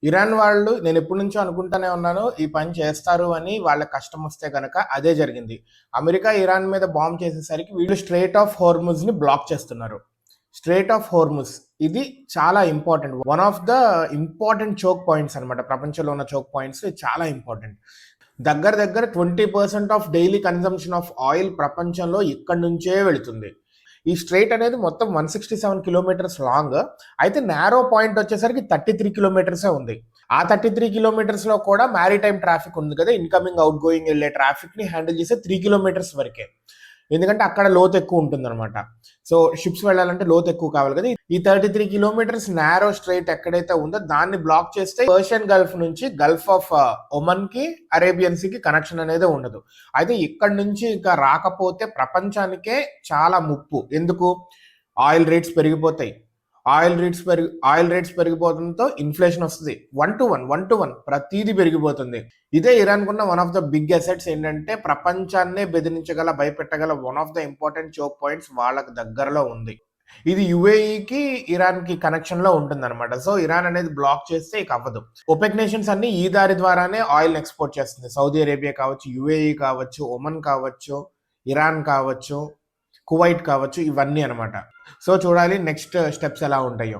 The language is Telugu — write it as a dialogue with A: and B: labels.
A: ఇరాన్ వాళ్ళు నేను ఎప్పటి నుంచో అనుకుంటానే ఉన్నాను ఈ పని చేస్తారు అని. వాళ్ళ కష్టం వస్తే కనుక అదే జరిగింది. అమెరికా ఇరాన్ మీద బాంబ్ చేసేసరికి వీళ్ళు స్ట్రెయిట్ ఆఫ్ హోర్ముజ్ ని బ్లాక్ చేస్తున్నారు. స్ట్రెయిట్ ఆఫ్ హోర్ముజ్ ఇది చాలా important, one of the important choke points అనమాట. ప్రపంచంలో ఉన్న చోక్ పాయింట్స్ చాలా ఇంపార్టెంట్. దగ్గర దగ్గర 20% of daily consumption of oil ప్రపంచంలో ఇక్కడి నుంచే వెళుతుంది. ఈ స్ట్రైట్ అనేది మొత్తం 167 కిలోమీటర్స్ లాంగ్. అయితే నేరో పాయింట్ వచ్చేసరికి 33 కిలోమీటర్సే ఉంది. ఆ 33 కిలోమీటర్స్ లో కూడా మ్యారిటైమ్ ట్రాఫిక్ ఉంది కదా, ఇన్కమింగ్ అవుట్ గోయింగ్ వెళ్ళే ట్రాఫిక్ ని హ్యాండిల్ చేసే 3 కిలోమీటర్స్ వరకే. ఎందుకంటే అక్కడ లోతు ఎక్కువ ఉంటుంది అనమాట. సో షిప్స్ వెళ్ళాలంటే లోతు ఎక్కువ కావాలి కదా. ఈ 33 కిలోమీటర్స్ నేరో స్ట్రైట్ ఎక్కడైతే ఉందో దాన్ని బ్లాక్ చేస్తే పర్షియన్ గల్ఫ్ నుంచి గల్ఫ్ ఆఫ్ ఒమన్ కి అరేబియన్ సీకి కనెక్షన్ అనేది ఉండదు. అయితే ఇక్కడ నుంచి ఇంకా రాకపోతే ప్రపంచానికే చాలా ముప్పు. ఎందుకు? ఆయిల్ రేట్స్ పెరిగిపోతాయి. ఆయిల్ రేట్స్ పెరిగిపోవడంతో ఇన్ఫ్లేషన్ వస్తుంది. 1 to 1 ప్రతిదీ పెరిగిపోతుంది. ఇదే ఇరాన్ కున్న one of the big assets ఏంటంటే ప్రపంచాన్నే బెదిరించగల, భయపెట్టగల one of the important choke points వాళ్ళకి దగ్గరలో ఉంది. ఇది యుఏఈకి ఇరాన్ కి కనెక్షన్ లో ఉంటుంది అనమాట. సో ఇరాన్ అనేది బ్లాక్ చేస్తే ఇక అవ్వదు. ఒపెక్ నేషన్స్ అన్ని ఈ దారి ద్వారానే ఆయిల్ ఎక్స్పోర్ట్ చేస్తుంది. సౌదీ అరేబియా కావచ్చు, యుఏఈ కావచ్చు, ఒమన్ కావచ్చు, ఇరాన్ కావచ్చు, కువైట్ కావచ్చు, ఇవన్నీ అనమాట. సో చూడాలి నెక్స్ట్ స్టెప్స్ ఎలా ఉంటాయో.